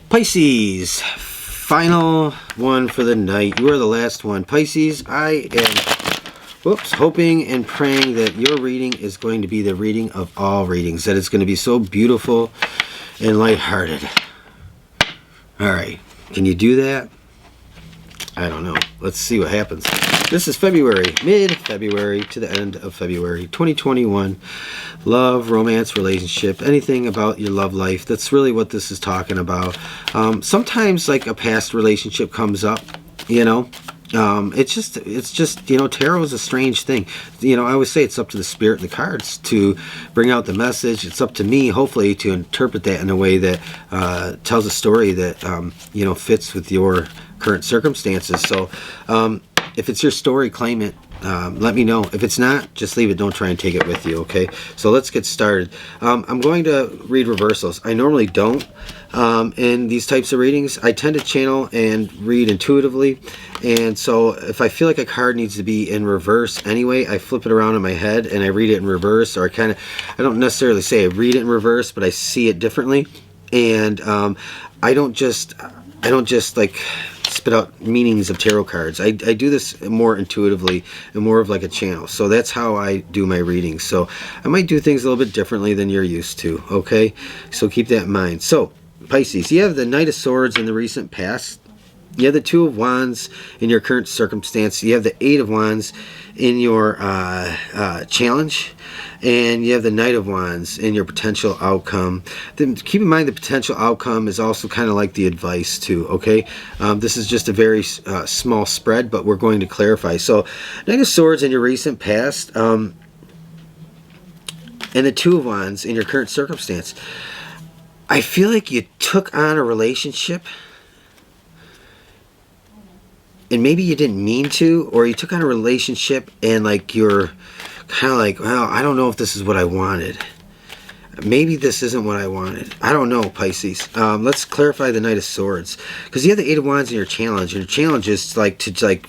Pisces, final one for the night. You are the last one. Pisces, I am hoping and praying that your reading is going to be the reading of all readings, that it's going to be so beautiful and lighthearted. Alright, can you do that? I don't know. Let's see what happens. This is February, mid-February to the end of February 2021. Love, romance, relationship, anything about your love life. That's really what this is talking about. Sometimes like a past relationship comes up, you know. It's just, you know, tarot is a strange thing. You know, I always say it's up to the spirit and the cards to bring out the message. It's up to me, hopefully, to interpret that in a way that tells a story that, you know, fits with your current circumstances. So if it's your story, claim it. Let me know. If it's not, just leave it. Don't try and take it with you, okay? So let's get started. I'm going to read reversals. I normally don't in these types of readings. I tend to channel and read intuitively, and so if I feel like a card needs to be in reverse anyway, I flip it around in my head and I read it in reverse, or I don't necessarily say I read it in reverse, but I see it differently. And I don't just like spit out meanings of tarot cards. I do this more intuitively and more of like a channel. So that's how I do my readings. So I might do things a little bit differently than you're used to, okay? So keep that in mind. So Pisces, you have the Knight of Swords in the recent past. You have the Two of Wands in your current circumstance. You have the Eight of Wands in your challenge. And you have the Knight of Wands in your potential outcome. Then keep in mind the potential outcome is also kind of like the advice too, okay? This is just a very small spread, but we're going to clarify. So Knight of Swords in your recent past, and the Two of Wands in your current circumstance. I feel like you took on a relationship and maybe you didn't mean to, or you took on a relationship and like you're kind of like, well, I don't know if this is what I wanted. Maybe this isn't what I wanted. I don't know, Pisces. Let's clarify the Knight of Swords, because you have the Eight of Wands in your challenge. Your challenge is to take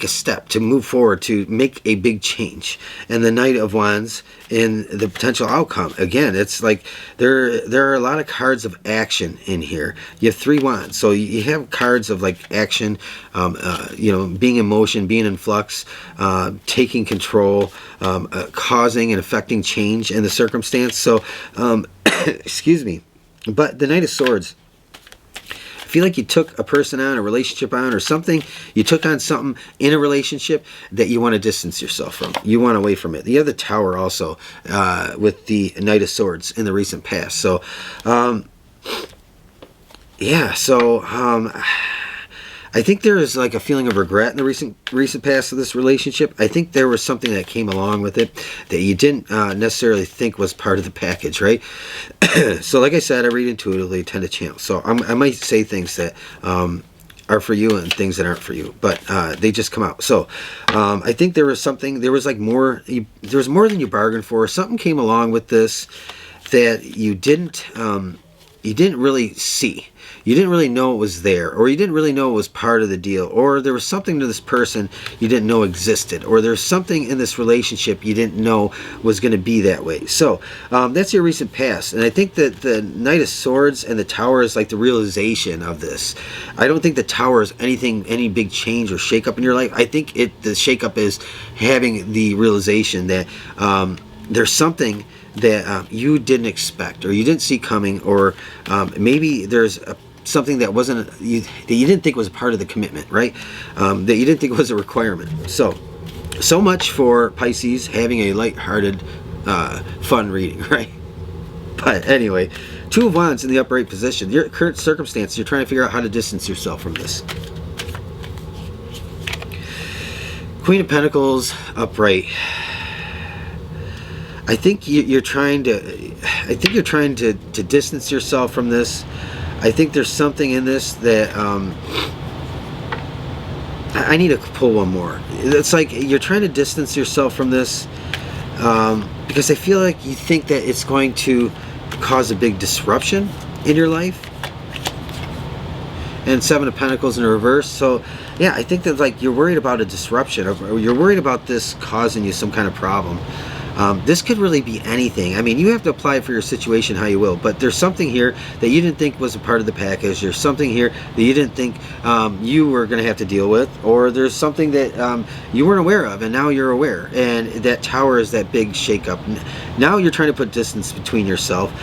a step, to move forward, to make a big change. And the Knight of Wands in the potential outcome. Again, it's like there are a lot of cards of action in here. You have Three Wands, so you have cards of like action, you know, being in motion, being in flux, taking control, causing and affecting change in the circumstance. So, excuse me, but the Knight of Swords, I feel like you took a person on, a relationship on, or something. You took on something in a relationship that you want to distance yourself from. You want away from it. You have the Tower also with the Knight of Swords in the recent past. So, yeah. So, I think there is like a feeling of regret in the recent past of this relationship. I think there was something that came along with it that you didn't necessarily think was part of the package, right? So like I said, I read intuitively, tend to channel. So I might say things that are for you and things that aren't for you, but they just come out. So I think there was something, there was more than you bargained for. Something came along with this that you didn't really see. You didn't really know it was there, or you didn't really know it was part of the deal, or there was something to this person you didn't know existed, or there's something in this relationship you didn't know was going to be that way. So that's your recent past, and I think that the Knight of Swords and the Tower is like the realization of this. I don't think the Tower is any big change or shakeup in your life. I think the shakeup is having the realization that there's something that you didn't expect, or you didn't see coming, or maybe there's something that wasn't that you didn't think was a part of the commitment, right? That you didn't think was a requirement. So much for Pisces having a light-hearted, fun reading, right? But anyway, Two of Wands in the upright position. Your current circumstance, you're trying to figure out how to distance yourself from this. Queen of Pentacles upright. I think you're trying to distance yourself from this. I think there's something in this that I need to pull one more. It's like you're trying to distance yourself from this because I feel like you think that it's going to cause a big disruption in your life. And Seven of Pentacles in reverse. So yeah, I think that like you're worried about a disruption, or you're worried about this causing you some kind of problem. This could really be anything. I mean, you have to apply it for your situation how you will, but there's something here that you didn't think was a part of the package. There's something here that you didn't think you were going to have to deal with, or there's something that you weren't aware of, and now you're aware. And that Tower is that big shakeup. Now you're trying to put distance between yourself.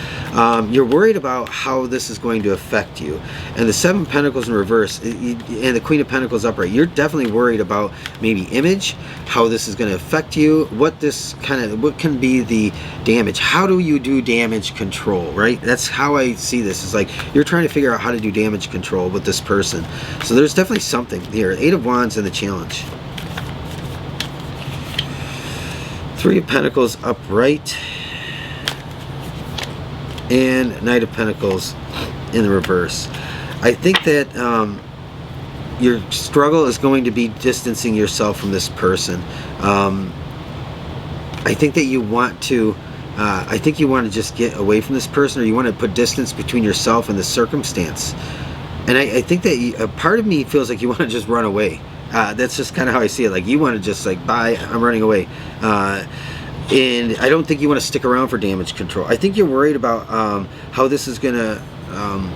You're worried about how this is going to affect you. And the Seven of Pentacles in reverse and the Queen of Pentacles upright, you're definitely worried about maybe image, how this is going to affect you, what can be the damage. How do you do damage control, right? That's how I see this. It's like you're trying to figure out how to do damage control with this person. So there's definitely something here. Eight of Wands and the challenge. Three of Pentacles upright and Knight of Pentacles in the reverse. I think that your struggle is going to be distancing yourself from this person. I think that you want to just get away from this person, or you want to put distance between yourself and the circumstance. And I think that a part of me feels like you want to just run away. That's just kind of how I see it. Like you want to just like, bye, I'm running away. And I don't think you want to stick around for damage control. I think you're worried about how this is going to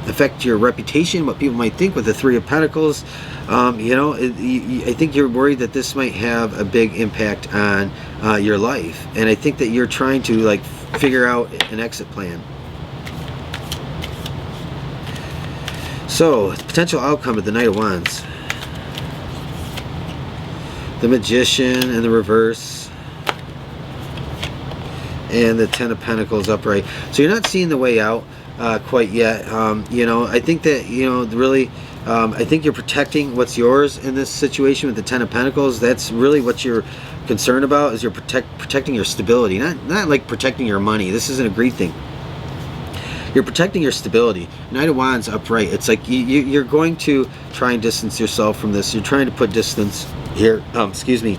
affect your reputation, what people might think with the Three of Pentacles. I think you're worried that this might have a big impact on your life, and I think that you're trying to like figure out an exit plan. So, potential outcome of the Knight of Wands, the Magician in the reverse, and the Ten of Pentacles upright. So you're not seeing the way out quite yet. I think that really. I think you're protecting what's yours in this situation with the Ten of Pentacles. That's really what you're concerned about, is you're protecting your stability, not like protecting your money. This isn't a greed thing. You're protecting your stability. Knight of Wands upright. It's like you're going to try and distance yourself from this. You're trying to put distance here. Excuse me.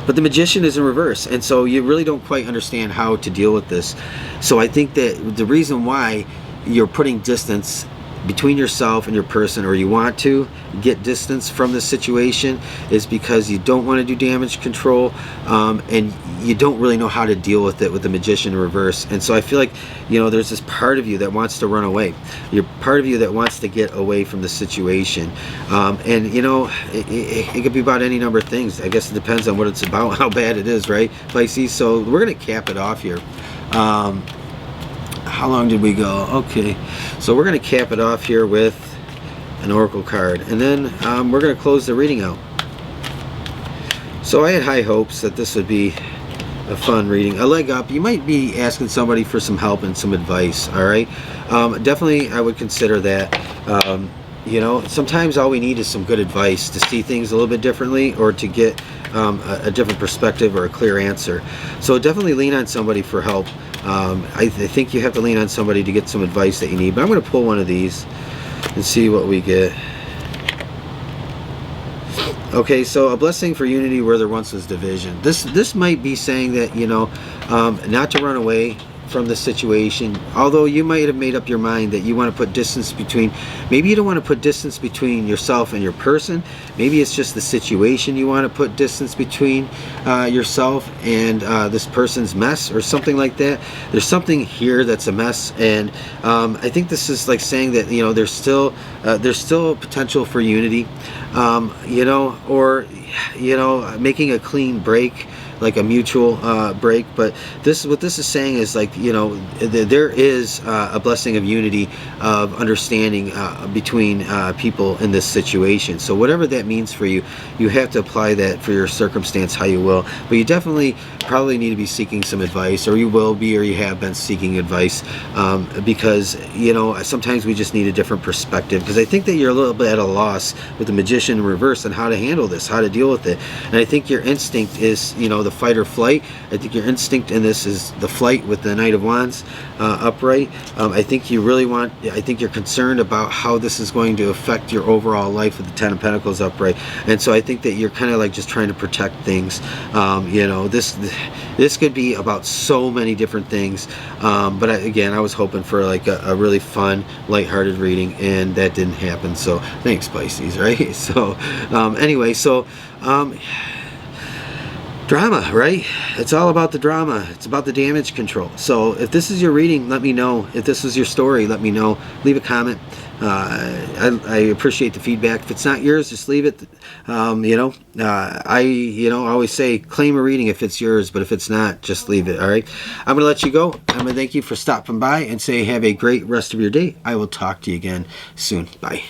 But the Magician is in reverse, and so you really don't quite understand how to deal with this. So I think that the reason why you're putting distance between yourself and your person, or you want to get distance from the situation, is because you don't want to do damage control, and you don't really know how to deal with it with the Magician in reverse. And so I feel like there's this part of you that wants to run away. You're part of you that wants to get away from the situation, and it could be about any number of things. I guess it depends on what it's about, how bad it is, right, Pisces? So we're gonna cap it off here. How long did we go? Okay, so we're going to cap it off here with an Oracle card, and then we're going to close the reading out. So I had high hopes that this would be a fun reading, a leg up. You might be asking somebody for some help and some advice, all right? Definitely I would consider that. Sometimes all we need is some good advice to see things a little bit differently, or to get a different perspective or a clear answer. So definitely lean on somebody for help. I think you have to lean on somebody to get some advice that you need. But I'm going to pull one of these and see what we get. Okay, so a blessing for unity where there once was division. This might be saying that not to run away from the situation, although you might have made up your mind that you want to put distance between. Maybe you don't want to put distance between yourself and your person. Maybe it's just the situation you want to put distance between yourself and this person's mess, or something like that. There's something here that's a mess, and I think this is like saying that there's still potential for unity, or making a clean break, like a mutual break. But what this is saying is like there is a blessing of unity, of understanding between people in this situation. So whatever that means for you, you have to apply that for your circumstance how you will. But you definitely probably need to be seeking some advice, or you will be, or you have been seeking advice, because sometimes we just need a different perspective. Because I think that you're a little bit at a loss with the Magician in reverse on how to handle this, how to deal with it. And I think your instinct is the fight or flight. I think your instinct in this is the flight with the Knight of Wands upright. I think you're concerned about how this is going to affect your overall life with the Ten of Pentacles upright. And so I think that you're kind of like just trying to protect things. This could be about so many different things. But I was hoping for like a really fun, lighthearted reading, and that didn't happen. So thanks, Pisces, right? So anyway, so Drama, right? It's all about the drama. It's about the damage control. So if this is your reading, let me know. If this is your story, let me know. Leave a comment. I appreciate the feedback. If it's not yours, just leave it. I always say claim a reading if it's yours, but if it's not, just leave it. All right. I'm going to let you go. I'm going to thank you for stopping by and say have a great rest of your day. I will talk to you again soon. Bye.